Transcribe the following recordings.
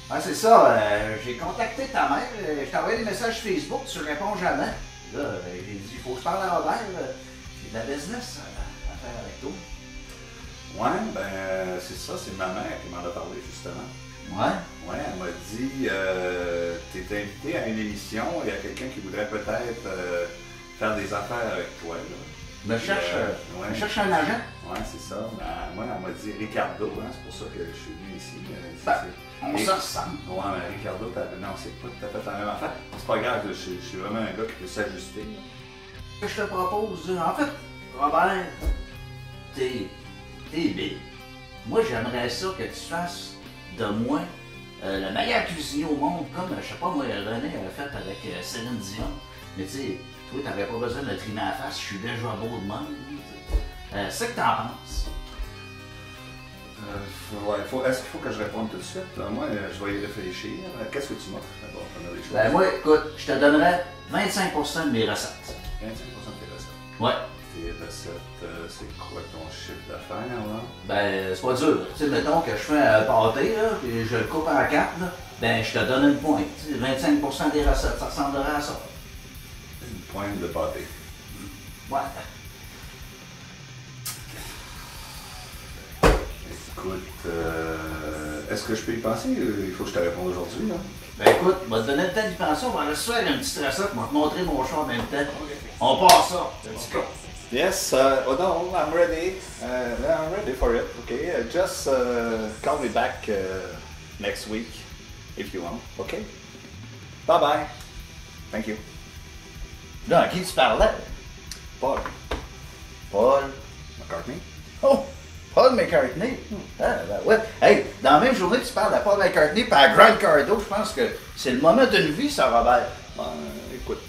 Ah, c'est ça, j'ai contacté ta mère, je t'ai envoyé des messages Facebook, tu réponds jamais. Là, j'ai dit, il faut que je parle à Robert, j'ai de la business à faire avec toi. Ouais, ben, c'est ça, c'est ma mère qui m'en a parlé, justement. Ouais? Ouais, elle m'a dit, t'es invité à une émission, il y a quelqu'un qui voudrait peut-être faire des affaires avec toi, là. Me cherche un agent? Ouais, c'est ça. Moi, elle m'a dit Ricardo, hein, c'est pour ça que je suis venu ici. On s'en ressemble. Ouais, mais Ricardo, non, c'est pas tout à fait la même affaire. C'est pas grave, je suis vraiment un gars qui peut s'ajuster. Ce que je te propose, en fait, Robert, t'es belle. Moi, j'aimerais ça que tu fasses de moi le meilleur cuisinier au monde, comme, je sais pas, moi, René a fait avec Céline Dion. Mais tu sais, toi, t'avais pas besoin de trimer la face, je suis déjà beau de même. C'est ce que t'en penses. Est-ce qu'il faut que je réponde tout de suite? Moi, je vais y réfléchir. Qu'est-ce que tu m'offres d'abord? Ben moi, écoute, je te donnerais 25% de mes recettes. 25% de tes recettes. Ouais. Tes recettes, c'est quoi ton chiffre d'affaires, là? Ben, c'est pas dur. Tu sais, mettons que je fais un pâté, là, puis je le coupe en quatre, là, ben, je te donne une pointe. Tu sais, 25% des recettes, ça ressemblerait à ça. Une pointe de pâté. Ouais. Écoute, est-ce que je peux y penser? Il faut que je te réponde aujourd'hui, là. Ben écoute, on va te donner le temps d'y penser, on va aller se faire une petite recette, on va te montrer mon choix en même temps. On passe ça. Let's go. Yes, oh no, I'm ready. I'm ready for it. Okay, just call me back next week if you want. Okay. Bye bye. Thank you. Là, à qui tu parlais? Paul Paul. McCartney. Oh! Paul McCartney. Ah, ben ouais. Hey, dans la même journée que tu parles à Paul McCartney et à Grant Cardone, je pense que c'est le moment d'une vie, ça, Robert. Écoute,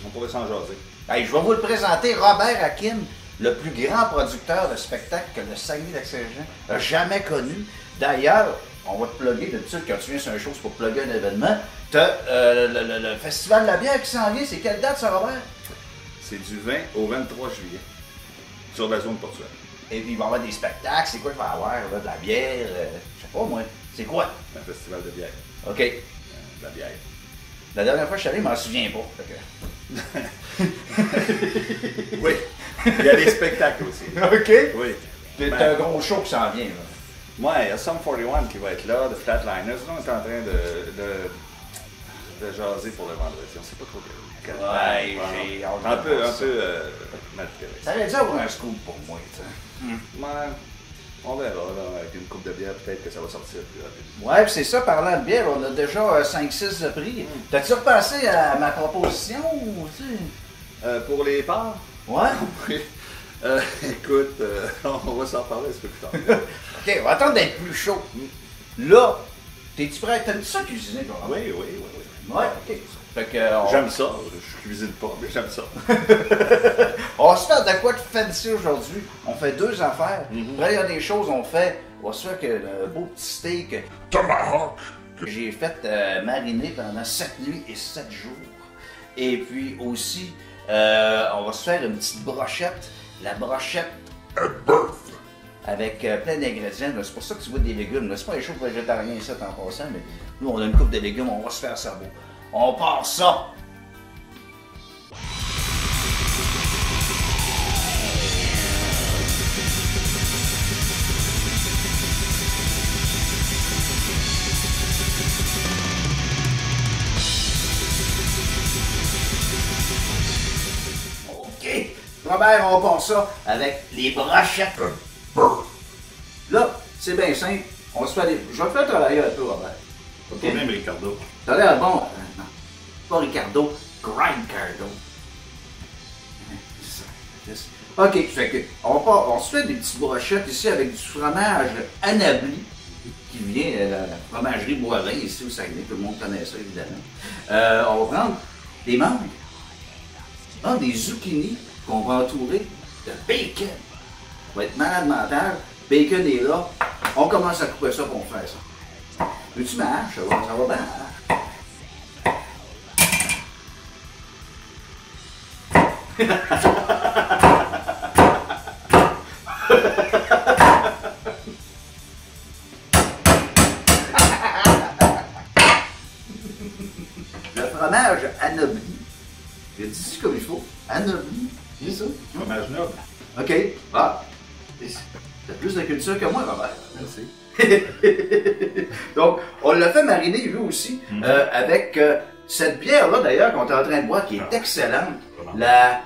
on pourrait s'en jaser. Hey, je vais vous le présenter, Robert Hakim, le plus grand producteur de spectacles que le Saguenay-Lac-Saint-Jean a jamais connu. D'ailleurs, on va te plugger de suite quand tu viens sur un show, c'est pour plugger un événement. T'as le Festival de la bière qui s'en vient, c'est quelle date, ça, Robert? C'est du 20 au 23 juillet, sur la zone portuaire. Et puis il va y avoir des spectacles, c'est quoi qu'il va y avoir, là, de la bière, je sais pas moi, c'est quoi? Un festival de bière. OK. De la bière. La dernière fois que je suis allé, je m'en souviens pas. Oui, il y a des spectacles aussi. OK. Oui. T'as un gros show qui s'en vient, là. Moi, il y a Sum 41 qui va être là, de Flatliners. Là, on est en train de jaser pour le vendredi. On sait pas trop quel. Ouais, j'ai hâte de un peu voir ça. mal tiré. Ça allait dire avoir un scoop pour moi, tu sais. Ouais, on verra, là, avec une coupe de bière, peut-être que ça va sortir plus rapidement. Ouais, puis c'est ça, parlant de bière, on a déjà 5-6 de prix. T'as-tu repensé à ma proposition, ou tu sais? Pour les parts? Ouais? Oui. Écoute, on va s'en parler un peu plus tard. OK, on va attendre d'être plus chaud. Là, t'es-tu prêt? T'aimes ça cuisiner, toi? Oui. Ouais, OK. Fait que, J'aime ça. Je cuisine pas, mais j'aime ça. On va se faire de quoi de fancy aujourd'hui. On fait deux affaires. Après, il y a des choses, on va se faire que le beau petit steak Tomahawk que j'ai fait mariner pendant 7 nuits et 7 jours. Et puis aussi, on va se faire une petite brochette. La brochette avec plein d'ingrédients. C'est pour ça que tu vois des légumes. C'est pas les choses végétariennes ça en passant, mais nous on a une coupe de légumes, on va se faire ça beau. On part ça! OK! Robert, on part ça avec les brochettes. Là, c'est bien simple. On se fait des... Je vais te faire travailler un peu, Robert. OK? Même Ricardo. T'as l'air bon. Non, pas Ricardo, Grant Cardone. OK, fait que on se fait des petites brochettes ici avec du fromage anabli qui vient de la fromagerie Boivin ici au Saguenay. Tout le monde connaît ça, évidemment. On va prendre des mangues, des zucchini qu'on va entourer de bacon. On va être malade mental. Bacon est là. On commence à couper ça pour faire ça. Veux-tu ma hache? Ça va bien, fromage anobli. J'ai dit ça comme il faut. Anobli. C'est ça? Fromage noble. OK. Ah. T'as plus de culture que moi, Robert. Merci. Donc, on l'a fait mariner, lui aussi, avec cette bière-là, d'ailleurs, qu'on est en train de boire, qui est excellente. La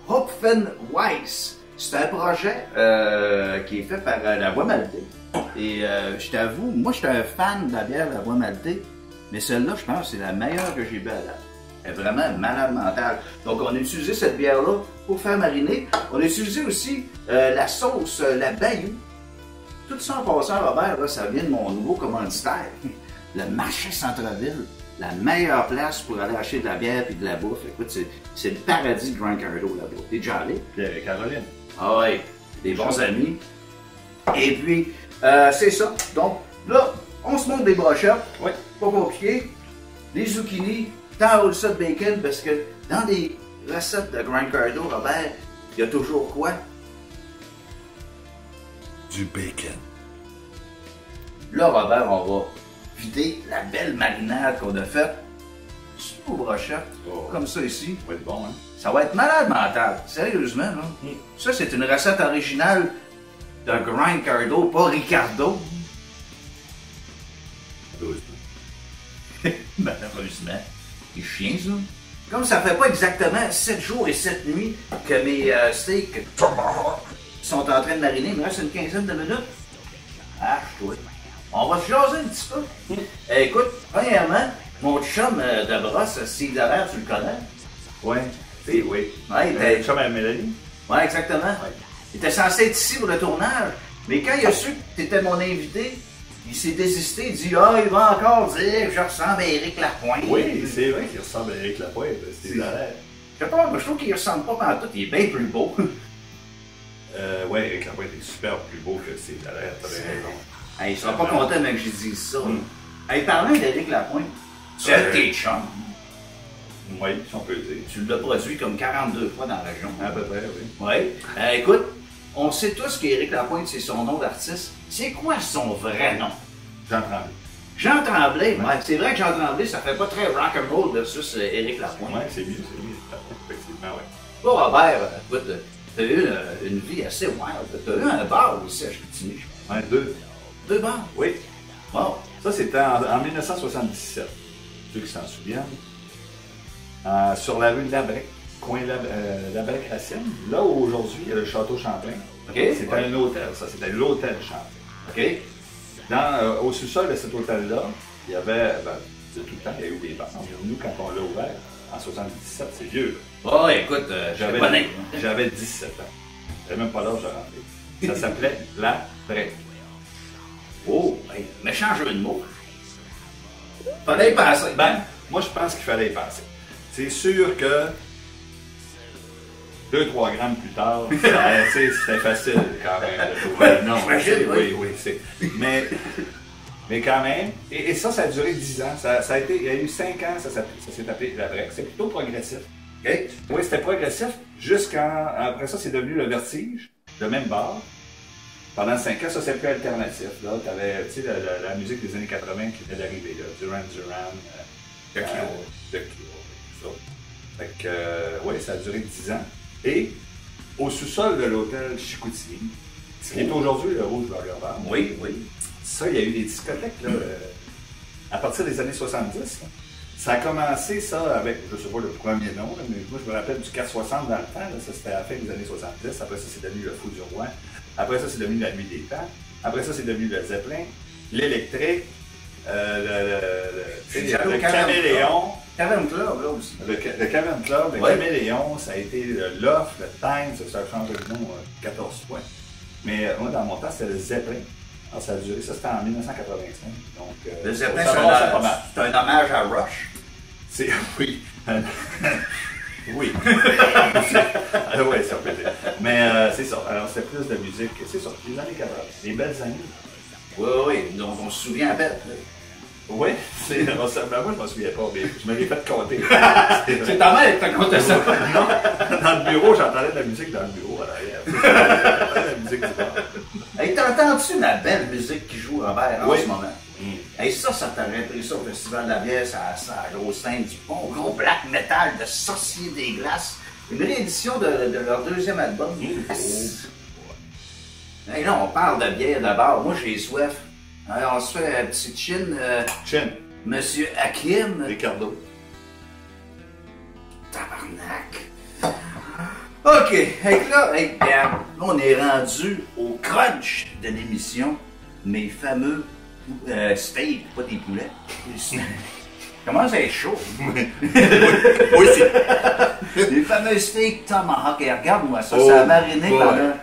Hopfenweiss. C'est un projet qui est fait par la Voie Maltais. Et je t'avoue, moi, je suis un fan de la bière de la Voie Maltais, mais celle-là, je pense, c'est la meilleure que j'ai bu à date. Elle est vraiment malade mentale. Donc, on a utilisé cette bière-là pour faire mariner. On a utilisé aussi la sauce, la Bayou. Tout ça en passant, Robert, là, ça vient de mon nouveau commanditaire, le marché Centre-Ville. La meilleure place pour aller acheter de la bière et de la bouffe. Écoute, c'est le paradis de Grand Cardo là-bas. T'es déjà allé? Puis avec Caroline. Ah ouais, des bons amis. Et puis, c'est ça. Donc, là, on se montre des brochettes. Oui. Pas compliqué. Des zucchini, t'enroules ça de bacon parce que dans les recettes de Grand Cardo, Robert, il y a toujours quoi? Du bacon. Là, Robert, on va vider la belle marinade qu'on a faite sur nos brochettes, comme ça ici. Ça va être bon, hein? Ça va être malade mental, sérieusement. Là. Ça, c'est une recette originale de Grand Cardo, pas Ricardo. Malheureusement. C'est chiant, ça. Comme ça fait pas exactement 7 jours et 7 nuits que mes steaks sont en train de mariner, il me reste une quinzaine de minutes. Ah, je dois. On va se jaser un petit peu. Écoute, premièrement, mon chum de brosse, Steve Dallaire, tu le connais? Oui. Oui. Ouais, Le chum à Mélanie? Oui, exactement. Ouais. Il était censé être ici pour le tournage, mais quand il a su que tu étais mon invité, il s'est désisté, il dit « Ah, il va encore dire que je ressemble à Éric Lapointe. » Oui, c'est vrai qu'il ressemble à Éric Lapointe, Steve Dallaire. Je sais pas, mais je trouve qu'il ressemble pas partout, il est bien plus beau. Oui, Éric Lapointe est super plus beau que Steve Dallaire, t'avais raison. Hey, il sera pas content même que j'ai dit ça. Hey, parlant d'Éric Lapointe, tu as tes chums. Oui, si on peut le dire. Tu l'as produit comme 42 fois dans la région. À peu près, oui. Oui. Écoute, on sait tous qu'Éric Lapointe, c'est son nom d'artiste. C'est quoi son vrai nom? Jean Tremblay. Jean Tremblay, ouais. C'est vrai que Jean Tremblay, ça fait pas très rock'n'roll versus Éric Lapointe. Oui, c'est mieux, effectivement, oui. Bon, Robert, écoute, t'as eu une vie assez wild. T'as eu un bar aussi à Chicoutimi, je pense. Oui, 2 bars? Oui. Bon. Ça, c'était en 1977, ceux qui s'en souviennent. Sur la rue de Labrec, coin Labrec-Racine, là où aujourd'hui il y a le Château Champlain. Okay. C'était un hôtel, ça, c'était l'hôtel Champlain. OK. Au sous-sol de cet hôtel-là, il y avait, de tout le temps, il y a eu des bars. Nous, quand on l'a ouvert, en 77, c'est vieux. Oh, écoute, j'avais 17 ans. J'avais même pas l'âge de rentrer. Ça s'appelait Labrec. Oh, hey, méchant jeu de mots. Fallait y passer. Moi, je pense qu'il fallait y passer. C'est sûr que 2-3 grammes plus tard, c'était facile quand même de trouver le nom. Oui. Mais quand même, et ça a duré 10 ans. Ça a été, il y a eu 5 ans, ça s'est appelé Labrec. C'est plutôt progressif. Okay. Oui, c'était progressif après ça, c'est devenu le Vertige, le même bar. Pendant 5 ans, ça c'est plus alternatif. Là, tu avais la musique des années 80 qui venait d'arriver. Duran Duran, The Cure. Fait que, oui, ça a duré 10 ans. Et au sous-sol de l'hôtel Chicoutimi, ce qui est aujourd'hui le Rouge Burger Bar. Oui. Ça, il y a eu des discothèques là, à partir des années 70. Là. Ça a commencé, ça, avec, je ne sais pas le premier nom, là, mais moi, je me rappelle du 460 dans le temps. Là, ça, c'était à la fin des années 70. Après ça, c'est devenu le Fou du Roi. Après ça, c'est devenu la Nuit des Temps. Après ça, c'est devenu le Zeppelin, l'électrique, le Caméléon. Cavern Club, là aussi. Le Cavern Club, le Caméléon, ça a été le Loft, le Times, ça a changé de nom 14 fois. Mais moi, dans mon temps, c'était le Zeppelin. Alors, ça a duré, ça c'était en 1985. Donc, le Zeppelin, c'est un hommage à Rush. Oui. Oui. Oui, ça peut dire. Mais c'est ça. Alors, c'est plus de musique. C'est ça, les années 80. Les belles années. Oui, donc on se souvient à peine. Oui, moi je m'en souviens pas, mais je m'avais fait compter. C'est ta mère qui t'a compté ça. Non, dans le bureau, j'entendais de la musique dans le bureau à l'arrière. La musique du bar. Hey, t'entends-tu la belle musique qui joue Robert en ce moment? Hey, ça t'aurait pris ça au Festival de la bière, ça a la grosse scène du bon gros black metal de Sorcier des Glaces. Une réédition de leur deuxième album. Hey, là, on parle de bière d'abord. Moi, j'ai soif. Alors, on se fait un petit chin. Chin. Monsieur Hakim. Ricardo. Tabarnak. OK. Hey, là, on est rendu au crunch de l'émission. Mes fameux steaks, pas des poulets. Comment ça est chaud? Oui, c'est. Les fameux steaks Tomahawk. Et regarde-moi ça, ça a mariné pendant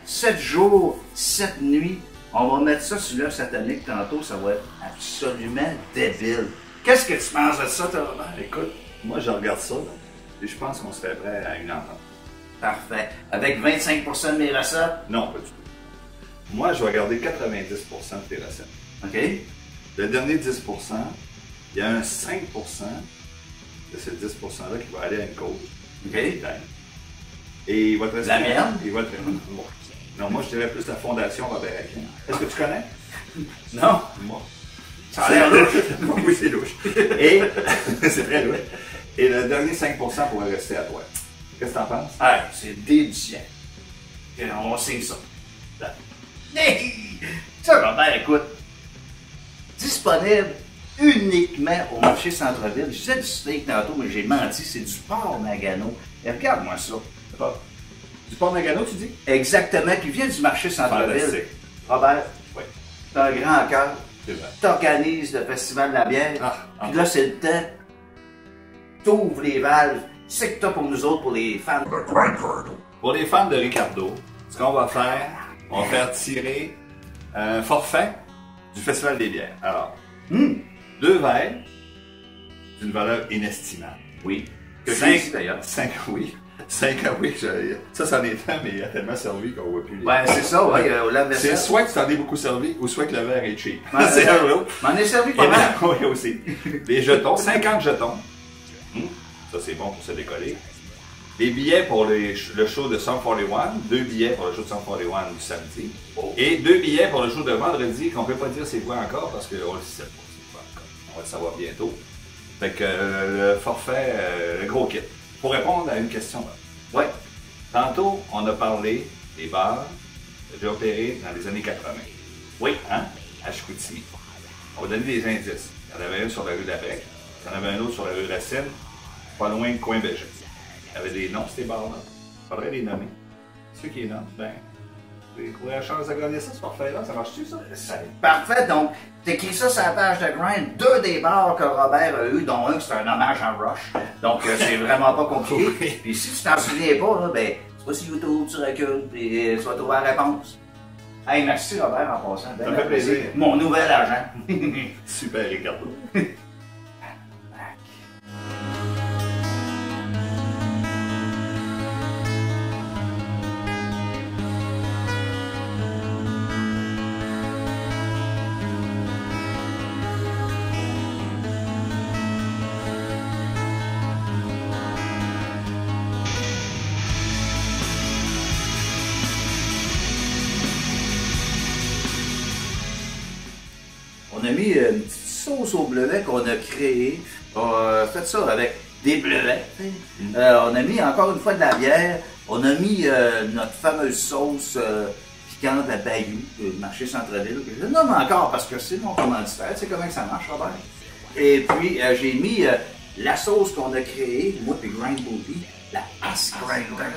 7 jours, 7 nuits. On va mettre ça sur l'œuf satanique tantôt, ça va être absolument débile. Qu'est-ce que tu penses de ça, toi, Robert? Écoute, moi je regarde ça, là, et je pense qu'on serait prêt à une entente. Parfait. Avec 25% de mes recettes? Non, pas du tout. Moi, je vais garder 90% de tes recettes. OK. Le dernier 10%, il y a un 5% de ce 10%-là qui va aller à une cause. OK. Et il va te rester. La mienne? Il va te rester. Non, moi, je dirais plus la Fondation Robert Hakim. Est-ce que tu connais? Non. Moi. Ça a l'air louche. Oui, c'est louche. Et c'est très louche. Et le dernier 5% pourrait rester à toi. Qu'est-ce que t'en penses? Hey, c'est délicieux. On signe ça. Hey! Ça, Robert, écoute. Disponible uniquement au marché centre-ville. Je disais du steak tantôt, mais j'ai menti, c'est du porc Nagano. Et regarde-moi ça. Du porc Nagano, tu dis? Exactement, qui vient du marché centre-ville. Fantastique. Robert, Oui. t'as un grand cœur. C'est vrai. T'organises le festival de la bière. Puis là, c'est le temps. T'ouvres les valves. C'est que t'as pour nous autres, pour les fans. Pour les fans de Ricardo, ce qu'on va faire, on va faire tirer un forfait du Festival des bières. Alors, 2 verres d'une valeur inestimable. Oui. Que 5, j'ai d'ailleurs. 5, oui. 5, oui. Ça c'en est un, mais il a tellement servi qu'on ne voit plus les. Ben, c'est ça, oui, au lave-vaisselle. C'est soit que tu t'en es beaucoup servi, ou soit que le verre est cheap. Ben, c'est un ou l'autre. M'en ai servi pas mal. Oui, aussi. Les jetons, 50 jetons. Ça, c'est bon pour se décoller. Des billets pour le show de Sum 41, 2 billets pour le show de Sum 41 du samedi, et 2 billets pour le show de vendredi, qu'on ne peut pas dire c'est quoi encore, parce qu'on ne le sait pas c'est quoi encore. On va le savoir bientôt. Fait que le forfait, le gros kit. Pour répondre à une question, là. Oui. Tantôt, on a parlé des bars que j'ai opérés dans les années 80. Oui. Hein? À Chicoutimi. On va donner des indices. Il y en avait un sur la rue de la Brec, il y en avait un autre sur la rue Racine, pas loin de Coin-Bégin. Il y avait des noms, ces bars-là. Il faudrait les nommer. Ceux qui les nomment, ben, vous avez la chance de gagner ça, ce forfait-là. Ça marche-tu, ça? Parfait, donc, t'écris ça sur la page de Grind. 2 des bars que Robert a eu, dont un c'est un hommage à Rush. Donc, c'est vraiment pas compliqué. Puis si tu t'en souviens pas, là, ben, tu vas sur YouTube, tu recules, puis tu vas trouver la réponse. Hey, merci Robert en passant. Ça me fait plaisir. Mon nouvel agent. Super, Ricardo. On a mis une petite sauce au bleuet qu'on a créée. On a fait ça avec des bleuets. On a mis encore une fois de la bière. On a mis notre fameuse sauce piquante à Bayou, du marché centre-ville. Je le nomme encore parce que c'est mon commanditaire. Tu sais comment ça marche, Robert? Et puis, j'ai mis la sauce qu'on a créée, moi et Grind Booty, la Ass Grinder.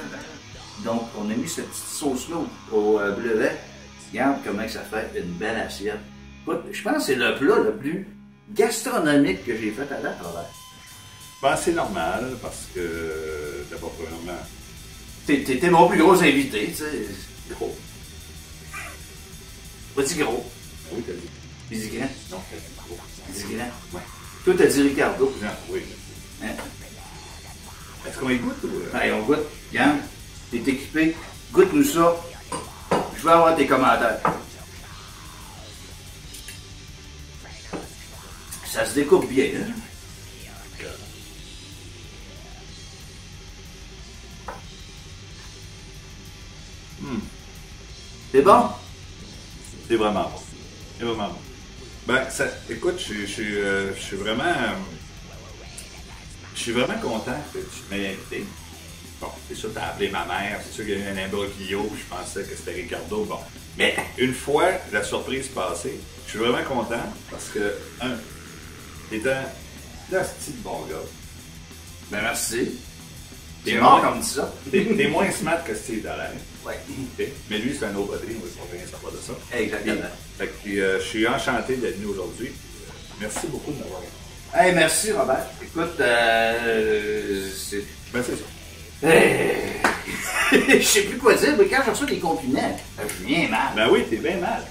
Donc, on a mis cette petite sauce-là au bleuet. Regarde comment ça fait une belle assiette. Écoute, je pense que c'est le plat le plus gastronomique que j'ai fait à date, Robert. Ben, c'est normal, parce que d'abord, premièrement, T'es mon plus gros invité, tu sais. Gros. Pas dit gros. oui, t'as dit. Il dit grand. Non, t'as dit gros. Il dit grand. Ouais. Toi, t'as dit Ricardo. Non, oui. Hein? Est-ce qu'on y goûte ou... Allez, on goûte. Regarde, t'es équipé. Goûte-nous ça. Je veux avoir tes commentaires. Ça se découpe bien, hein? C'est bon? C'est vraiment bon. C'est vraiment bon. Ben, écoute, je suis vraiment content que tu m'aies invité. Bon, c'est sûr, tu as appelé ma mère, c'est sûr qu'il y a eu un imbroglio, puis je pensais que c'était Ricardo. Bon. Mais une fois la surprise passée, je suis vraiment content parce que, t'es un petit bon gars. Ben merci. T'es C'est moins rare comme ça. T'es moins smart que Steve Dallaire. Ouais. Okay. Mais lui, c'est un autre body, on va rien savoir de ça. Exactement. Puis, je suis enchanté d'être venu aujourd'hui. Merci beaucoup de m'avoir invité. Hey, merci Robert. Écoute, c'est... Ben, c'est ça. Je sais plus quoi dire, mais quand je reçois des compliments, je suis bien mal. Ben oui, t'es bien mal.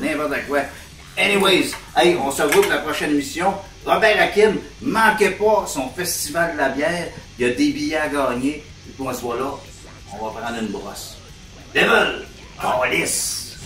N'importe quoi. Anyways, hey, on se revoit pour la prochaine émission. Robert Hakim, manquez pas son festival de la bière. Il y a des billets à gagner. Et puis on se voit là, on va prendre une brosse. Devil! Oh, lisse!